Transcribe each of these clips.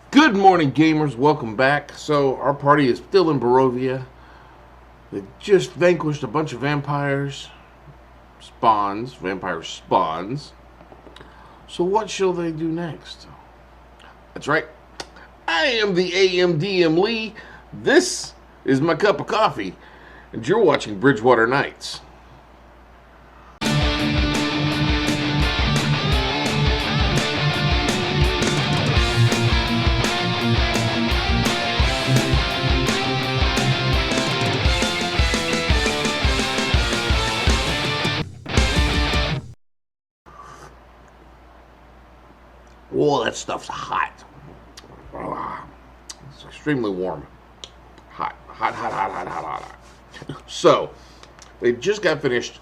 Good morning, gamers. Welcome back. So, our party is still in Barovia. They just vanquished a bunch of vampire spawns. So, what shall they do next? That's right. I am the AMDM Lee. This is my cup of coffee, and you're watching BridgeWater Nights. Whoa, that stuff's hot. It's extremely warm. Hot. So, they just got finished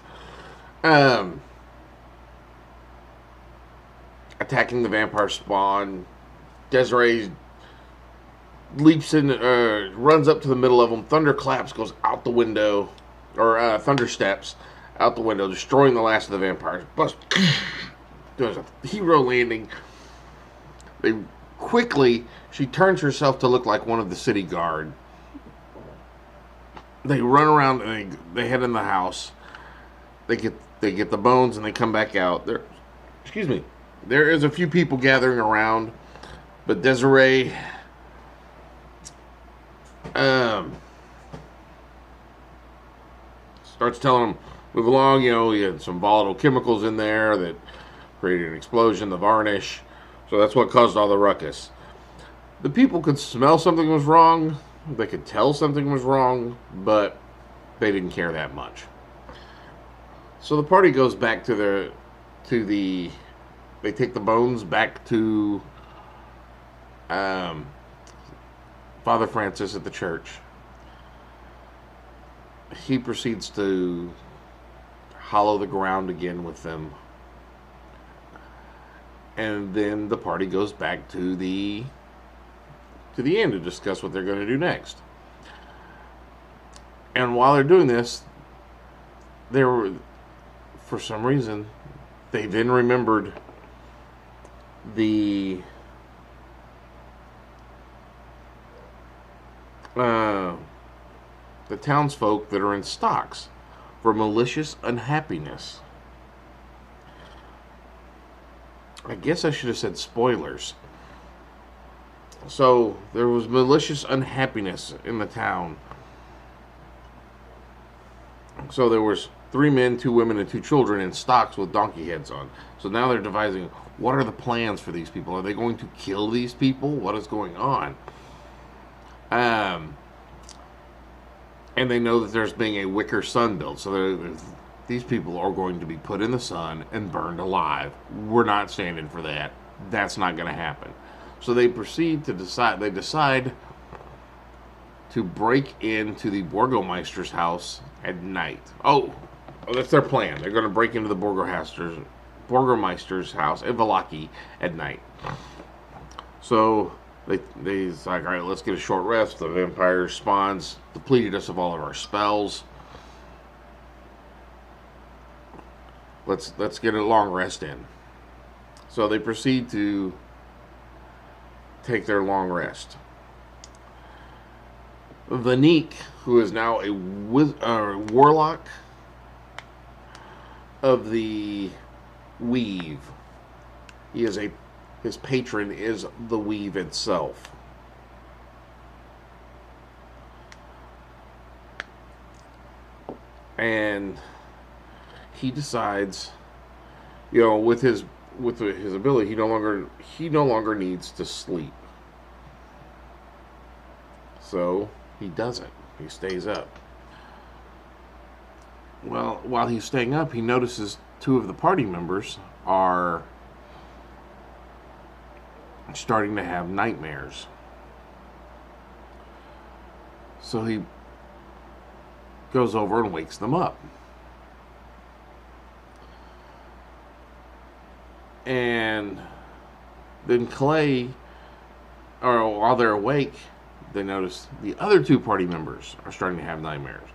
attacking the vampire spawn. Desiree leaps in, runs up to the middle of them. Thunderclaps goes out the window, or thunder steps out the window, destroying the last of the vampires. Does a hero landing. She turns herself to look like one of the city guard. They run around and they head in the house. They get the bones and they come back out. There is a few people gathering around, but Desiree starts telling them, move along, you had some volatile chemicals in there that created an explosion, the varnish. So that's what caused all the ruckus. The people could smell something was wrong. They could tell something was wrong, but they didn't care that much. So the party goes back to they take the bones back to Father Francis at the church. He proceeds to hollow the ground again with them. And then the party goes back to the inn to discuss what they're going to do next. And while they're doing this, for some reason, they then remembered the townsfolk that are in stocks for malicious unhappiness. I guess I should have said spoilers. So, there was malicious unhappiness in the town. So there was 3 men, 2 women, and 2 children in stocks with donkey heads on. So now they're devising, what are the plans for these people? Are they going to kill these people? What is going on? And they know that there's being a wicker sun built. So these people are going to be put in the sun and burned alive. We're not standing for that. That's not going to happen. So they decide to break into the Burgomeister's house at night. Oh, that's their plan. They're going to break into the Burgomeister's house at Valaki at night. So they're like, all right, let's get a short rest. The vampire spawns depleted us of all of our spells. Let's get a long rest in. So they proceed to take their long rest. Vanique, who is now a warlock of the Weave, his patron is the Weave itself. And he decides, with his ability, he no longer needs to sleep. So he doesn't. He stays up. Well, while he's staying up, he notices 2 of the party members are starting to have nightmares. So he goes over and wakes them up. And then Clay, or while they're awake, they notice the other 2 party members are starting to have nightmares.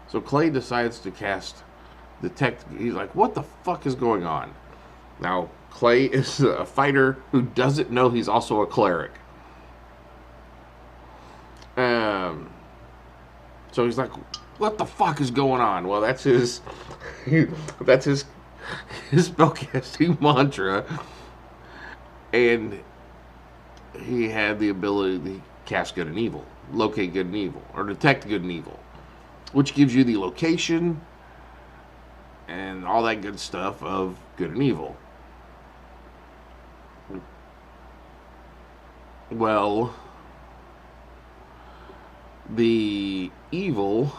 So Clay decides to cast detect. He's like, what the fuck is going on? Now, Clay is a fighter who doesn't know he's also a cleric. Um, so he's like, "What the fuck is going on?" Well, that's his that's his spellcasting mantra, and he had the ability to cast good and evil, locate good and evil, or detect good and evil, which gives you the location and all that good stuff of good and evil. Well, the evil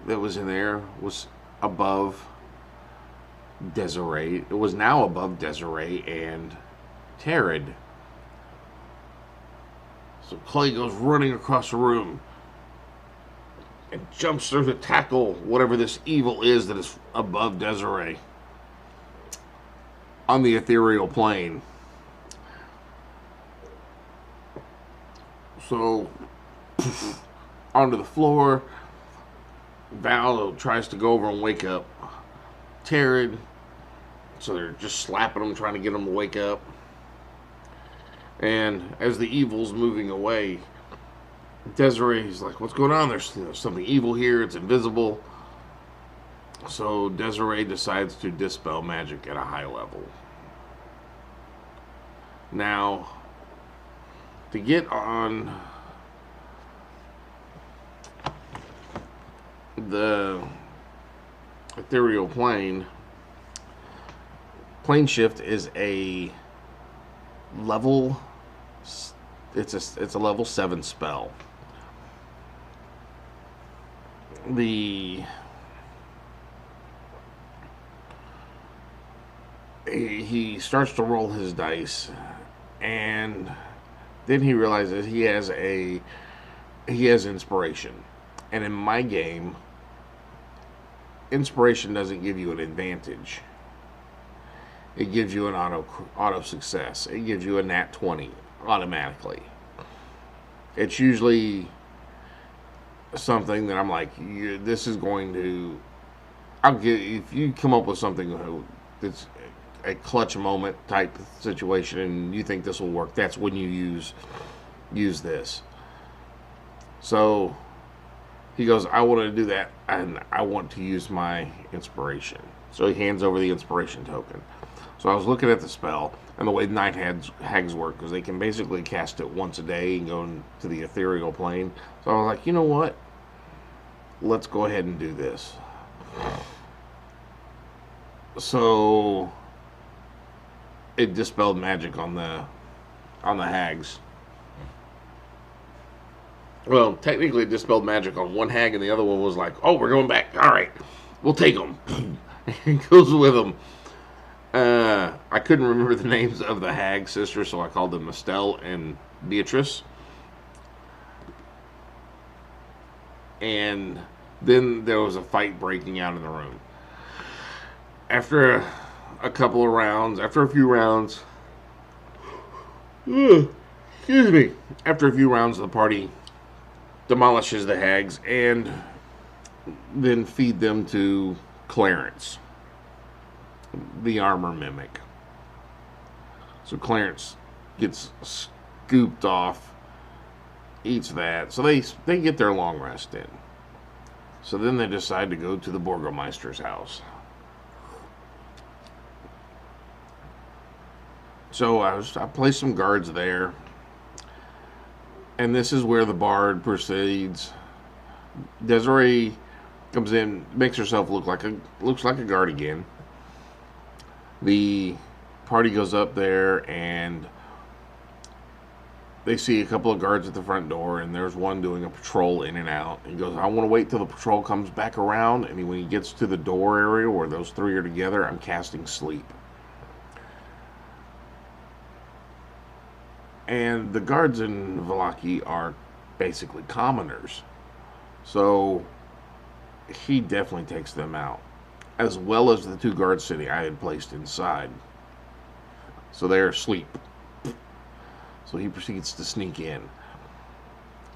that was in there was above Desiree. It was now above Desiree and Terrid. So Clay goes running across the room and jumps through to tackle whatever this evil is that is above Desiree on the ethereal plane. So, onto the floor. Val tries to go over and wake up Terrid. So they're just slapping him, trying to get him to wake up. And as the evil's moving away, Desiree's like, "What's going on? There's something evil here. It's invisible." So Desiree decides to dispel magic at a high level. Now, to get on the ethereal plane, plane shift is a level. It's a level 7 spell. He starts to roll his dice, and then he realizes he has inspiration. And in my game, inspiration doesn't give you an advantage. It gives you an auto success. It gives you a nat 20 automatically. It's usually something that I'm like, this is going to. If you come up with something that's a clutch moment type situation and you think this will work, that's when you use this. So he goes, "I want to do that, and I want to use my inspiration." So he hands over the inspiration token. So I was looking at the spell and the way night hags work, because they can basically cast it once a day and go into the ethereal plane. So I was like, you know what? Let's go ahead and do this. So it dispelled magic on the hags. Well, technically it dispelled magic on one hag, and the other one was like, "Oh, we're going back. All right, we'll take them." It goes with them. I couldn't remember the names of the hag sisters, so I called them Estelle and Beatrice. And then there was a fight breaking out in the room. After a few rounds, excuse me, after a few rounds, the party demolishes the hags and then feed them to Clarence, the armor mimic. So Clarence gets scooped off, eats that. So they get their long rest in. So then they decide to go to the Burgomeister's house. So I placed some guards there. And this is where the bard proceeds. Desiree comes in, makes herself looks like a guard again. The party goes up there and they see a couple of guards at the front door, and there's one doing a patrol in and out. He goes, "I want to wait till the patrol comes back around, and when he gets to the door area where those three are together, I'm casting sleep." And the guards in Vallaki are basically commoners. So he definitely takes them out, as well as the two guard city I had placed inside. So they're asleep. So he proceeds to sneak in.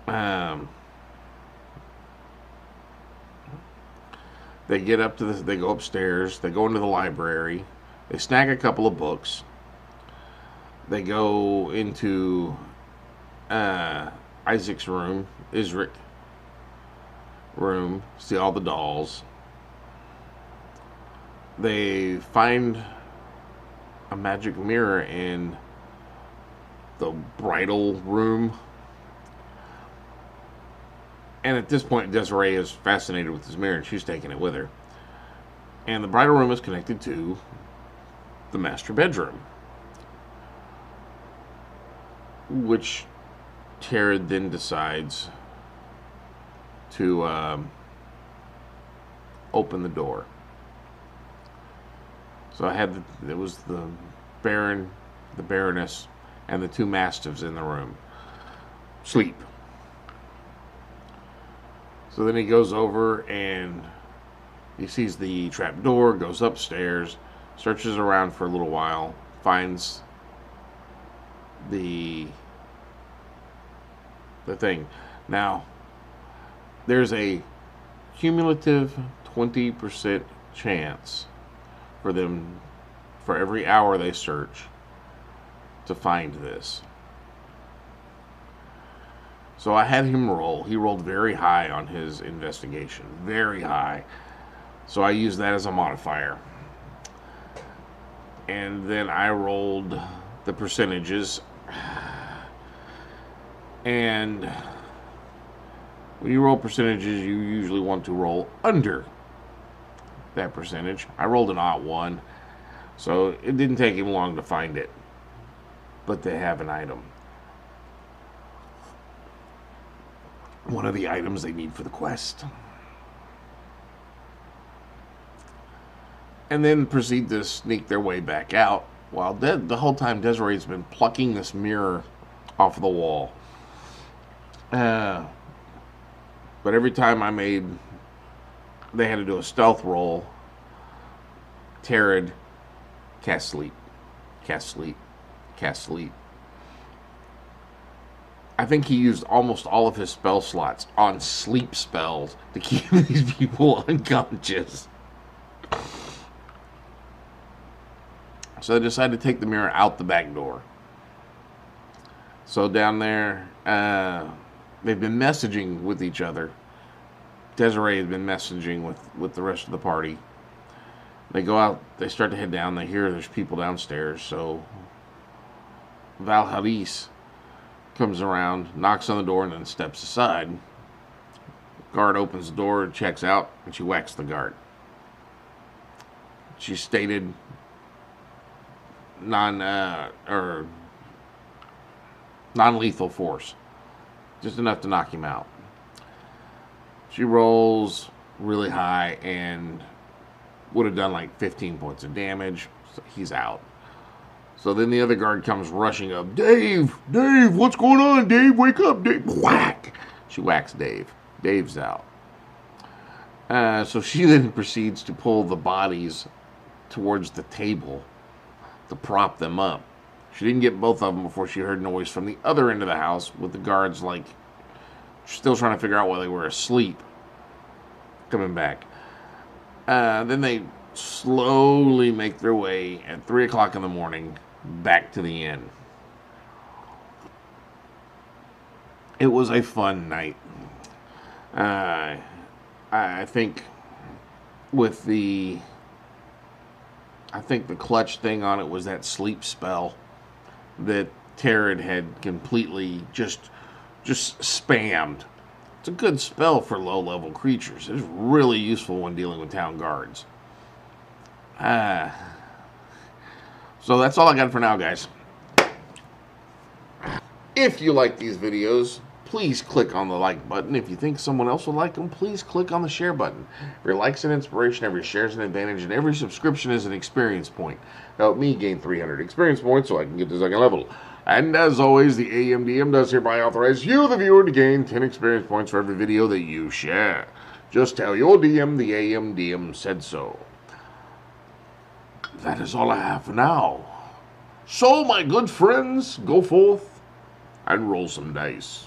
They get up to they go upstairs. They go into the library. They snag a couple of books. They go into Isaac's room, Isric room, see all the dolls. They find a magic mirror in the bridal room. And at this point, Desiree is fascinated with this mirror, and she's taking it with her. And the bridal room is connected to the master bedroom, which Taryn then decides to open the door. So it was the Baron, the Baroness, and the two mastiffs in the room. Sleep. So then he goes over and he sees the trap door, goes upstairs, searches around for a little while, finds the thing. Now, there's a cumulative 20% chance for them, for every hour they search, to find this. So I had him roll. He rolled very high on his investigation. Very high. So I used that as a modifier. And then I rolled the percentages. And when you roll percentages, you usually want to roll under that percentage. I rolled an odd one. So it didn't take him long to find it. But they have an item. One of the items they need for the quest. And then proceed to sneak their way back out, while the whole time Desiree's been plucking this mirror off the wall. But every time they had to do a stealth roll, Taryn cast sleep, cast sleep, cast sleep. I think he used almost all of his spell slots on sleep spells to keep these people unconscious. So they decided to take the mirror out the back door. So down there, they've been messaging with each other. Desiree has been messaging with the rest of the party. They go out, they start to head down, they hear there's people downstairs, so Valharis comes around, knocks on the door, and then steps aside. Guard opens the door, checks out, and she whacks the guard. She stated non-lethal force, just enough to knock him out. She rolls really high and would have done like 15 points of damage. So he's out. So then the other guard comes rushing up. Dave, what's going on? Dave, wake up, Dave. Whack! She whacks Dave. Dave's out. So she then proceeds to pull the bodies towards the table to prop them up. She didn't get both of them before she heard noise from the other end of the house, with the guards like still trying to figure out why they were asleep coming back. Then they slowly make their way at 3 o'clock in the morning back to the inn. It was a fun night. I think with the clutch thing on it was that sleep spell that Taryn had completely just spammed. It's a good spell for low-level creatures. It's really useful when dealing with town guards. So that's all I got for now, guys. If you like these videos, please click on the like button. If you think someone else will like them, please click on the share button. Every like's an inspiration, every share's an advantage, and every subscription is an experience point. Help me gain 300 experience points so I can get to second level. And as always, the AMDM does hereby authorize you, the viewer, to gain 10 experience points for every video that you share. Just tell your DM the AMDM said so. That is all I have for now. So, my good friends, go forth and roll some dice.